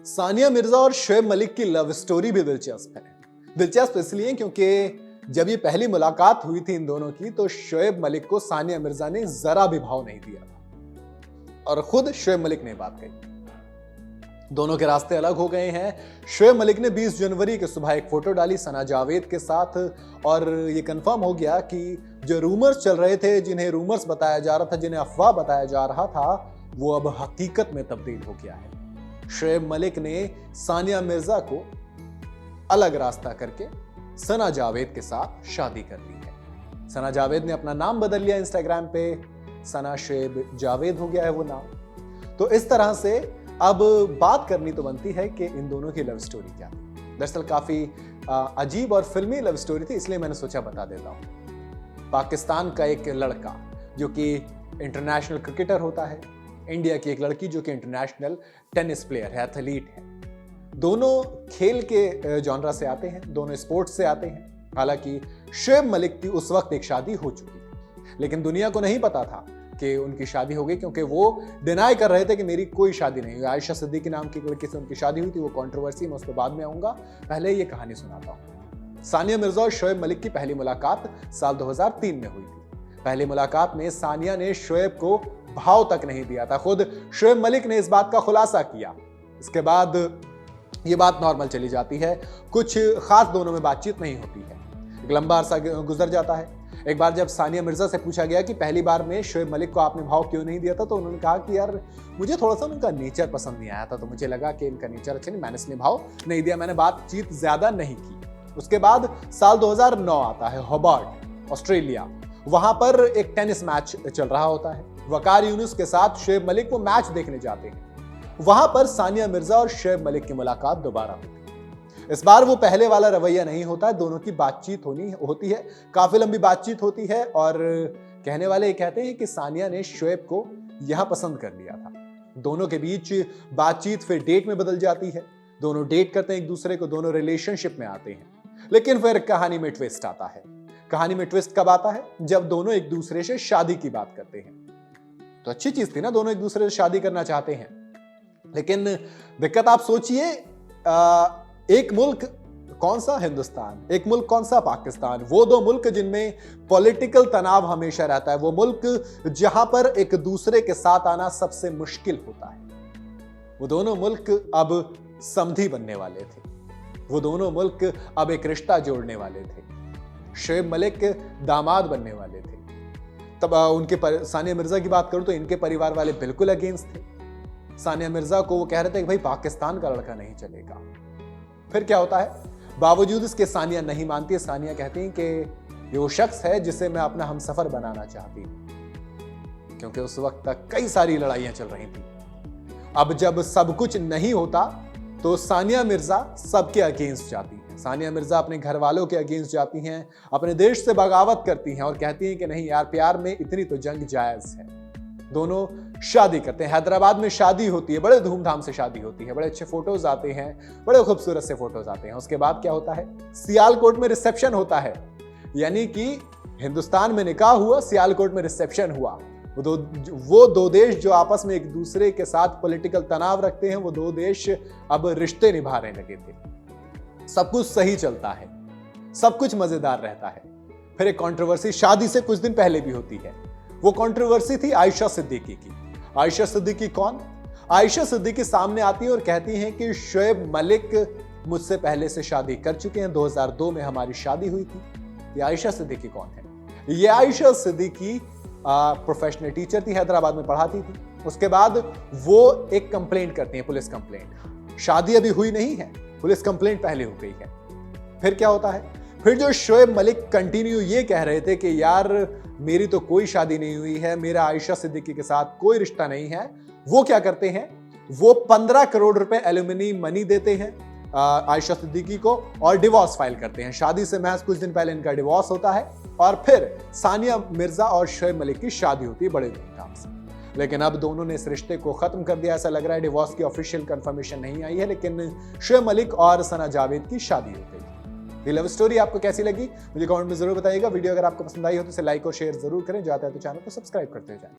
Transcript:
सानिया मिर्जा और शोएब मलिक की love story भी दिलचस्प है। दिलचस्प इसलिए क्योंकि जब ये पहली मुलाकात हुई थी इन दोनों की तो शोएब मलिक को सानिया मिर्जा ने जरा भी भाव नहीं दिया था और खुद शोएब मलिक ने बात कही। दोनों के रास्ते अलग हो गए हैं। शोएब मलिक ने 20 जनवरी की सुबह एक फोटो डाली सना जावेद के साथ और ये कंफर्म हो गया कि जो रूमर्स चल रहे थे, जिन्हें रूमर्स बताया जा रहा था, जिन्हें अफवाह बताया जा रहा था, वो अब हकीकत में तब्दील हो गया है। शोएब मलिक ने सानिया मिर्जा को अलग रास्ता करके सना जावेद के साथ शादी कर ली है। सना जावेद ने अपना नाम बदल लिया इंस्टाग्राम पे, सना शोएब जावेद हो गया है वो नाम। तो इस तरह से अब बात करनी तो बनती है कि इन दोनों की लव स्टोरी क्या थी। दरअसल काफी अजीब और फिल्मी लव स्टोरी थी, इसलिए मैंने सोचा बता देता हूं। पाकिस्तान का एक लड़का जो कि इंटरनेशनल क्रिकेटर होता है, इंडिया की एक लड़की जो कि इंटरनेशनल टेनिस प्लेयर है, एथलीट है। दोनों खेल के जॉनरा से आते हैं, दोनों स्पोर्ट्स से आते हैं। हालांकि शोएब मलिक की उस वक्त एक शादी हो चुकी थी, लेकिन दुनिया को नहीं पता था कि उनकी शादी हो गई, क्योंकि वो डिनाई कर रहे थे कि मेरी कोई शादी नहीं हुई। आयशा सिद्दीकी नाम की लड़की से उनकी शादी हुई थी, वो कंट्रोवर्सी, मैं उस पर बाद में आऊंगा। पहले ये कहानी सुनाता हूं। सानिया मिर्जा और शोएब मलिक की पहली मुलाकात साल 2003 में हुई थी। पहली मुलाकात में सानिया ने शोएब को भाव तक नहीं दिया था। खुद शोएब मलिक ने इस बात का खुलासा किया। इसके बाद ये बात नॉर्मल चली जाती है, कुछ खास दोनों में बातचीत नहीं होती है। एक लंबा अरसा गुजर जाता है। एक बार जब सानिया मिर्जा से पूछा गया कि पहली बार में शोएब मलिक को आपने भाव क्यों नहीं दिया था, तो उन्होंने कहा कि यार मुझे थोड़ा सा उनका नेचर पसंद नहीं आया था, तो मुझे लगा कि इनका नेचर अच्छा नहीं, मैंने इसलिए भाव नहीं दिया, मैंने बातचीत ज्यादा नहीं की। उसके बाद साल 2009 आता है, होबार्ट ऑस्ट्रेलिया। वहां पर एक टेनिस मैच चल रहा होता है। वकार यूनुस के साथ शोएब मलिक वो मैच देखने जाते हैं। वहां पर सानिया मिर्जा और शोएब मलिक की मुलाकात दोबारा होती है। इस बार वो पहले वाला रवैया नहीं होता है, दोनों की बातचीत होती है, काफी लंबी बातचीत होती है और कहने वाले ये कहते हैं कि सानिया ने शोएब को यहां पसंद कर लिया था। दोनों के बीच बातचीत फिर डेट में बदल जाती है। दोनों डेट करते हैं एक दूसरे को, दोनों रिलेशनशिप में आते हैं। लेकिन फिर कहानी में ट्विस्ट आता है। कहानी में ट्विस्ट कब आता है? जब दोनों एक दूसरे से शादी की बात करते हैं। तो अच्छी चीज थी ना, दोनों एक दूसरे से शादी करना चाहते हैं। लेकिन दिक्कत आप सोचिए, एक मुल्क कौन सा हिंदुस्तान, एक मुल्क कौन सा पाकिस्तान, वो दो मुल्क जिनमें पॉलिटिकल तनाव हमेशा रहता है, वो मुल्क जहां पर एक दूसरे के साथ आना सबसे मुश्किल होता है। वो दोनों मुल्क अब समधी बनने वाले थे। वो दोनों मुल्क अब एक रिश्ता जोड़ने वाले थे। शोएब मलिक दामाद बनने वाले थे। तब सानिया मिर्जा की बात करूं तो इनके परिवार वाले बिल्कुल अगेंस्ट थे। सानिया मिर्जा को वो कह रहे थे कि भाई पाकिस्तान का लड़का नहीं चलेगा। फिर क्या होता है? बावजूद इसके सानिया नहीं मानती है। सानिया कहती है कि ये वो शख्स है जिसे मैं अपना हमसफर बनाना चाहती हूं, क्योंकि उस वक्त तक कई सारी लड़ाइयां चल रही थी। अब जब सब कुछ नहीं होता तो सानिया मिर्जा सबके अगेंस्ट जाती है। सानिया मिर्जा अपने घर वालों के अगेंस्ट जाती हैं, अपने देश से बगावत करती हैं और कहती हैं कि नहीं यार, प्यार में इतनी तो जंग जायज है। दोनों शादी करते हैं। हैदराबाद में शादी होती है, बड़े धूमधाम से शादी होती है, बड़े अच्छे फोटोज आते हैं, बड़े खूबसूरत से फोटोज आते हैं। उसके बाद क्या होता है? सियालकोट में रिसेप्शन होता है। यानी कि हिंदुस्तान में निकाह हुआ, सियालकोट में रिसेप्शन हुआ। वो दो देश जो आपस में एक दूसरे के साथ पॉलिटिकल तनाव रखते हैं, वो दो देश अब रिश्ते निभाने लगे थे। सब कुछ सही चलता है, सब कुछ मजेदार रहता है। फिर एक कंट्रोवर्सी शादी से कुछ दिन पहले भी होती है। वो कंट्रोवर्सी थी आयशा सिद्दीकी की। आयशा सिद्दीकी कौन? आयशा सिद्दीकी सामने आती है और कहती हैं कि शोएब मलिक मुझसे पहले से शादी कर चुके हैं, 2002 में हमारी शादी हुई थी। ये आयशा सिद्दीकी कौन है? ये आयशा सिद्दीकी प्रोफेशनल टीचर थी, हैदराबाद में पढ़ाती थी। उसके बाद वो एक कंप्लेंट करती हैं, पुलिस कंप्लेंट। शादी अभी हुई नहीं है, पुलिस कंप्लेंट पहले हो गई है। फिर क्या होता है? फिर जो शोएब मलिक कंटिन्यू ये कह रहे थे कि यार मेरी तो कोई शादी नहीं हुई है, मेरा आयशा सिद्दीकी के साथ कोई रिश्ता नहीं है, वो क्या करते हैं? वो 15 करोड़ रुपए एल्यूमिनी मनी देते हैं आयशा सिद्दीकी को और डिवोर्स फाइल करते हैं। शादी से महज कुछ दिन पहले इनका डिवोर्स होता है और फिर सानिया मिर्जा और शोएब मलिक की शादी होती है बड़े धूमधाम से। लेकिन अब दोनों ने इस रिश्ते को खत्म कर दिया। ऐसा लग रहा है डिवोर्स की ऑफिशियल कंफर्मेशन नहीं आई है, लेकिन शोएब मलिक और सना जावेद की शादी हो गई। ये लव स्टोरी आपको कैसी लगी मुझे कमेंट में जरूर बताइएगा। वीडियो अगर आपको पसंद आई हो तो इसे लाइक और शेयर जरूर करें। जाता है तो चैनल को सब्सक्राइब करते जाएं।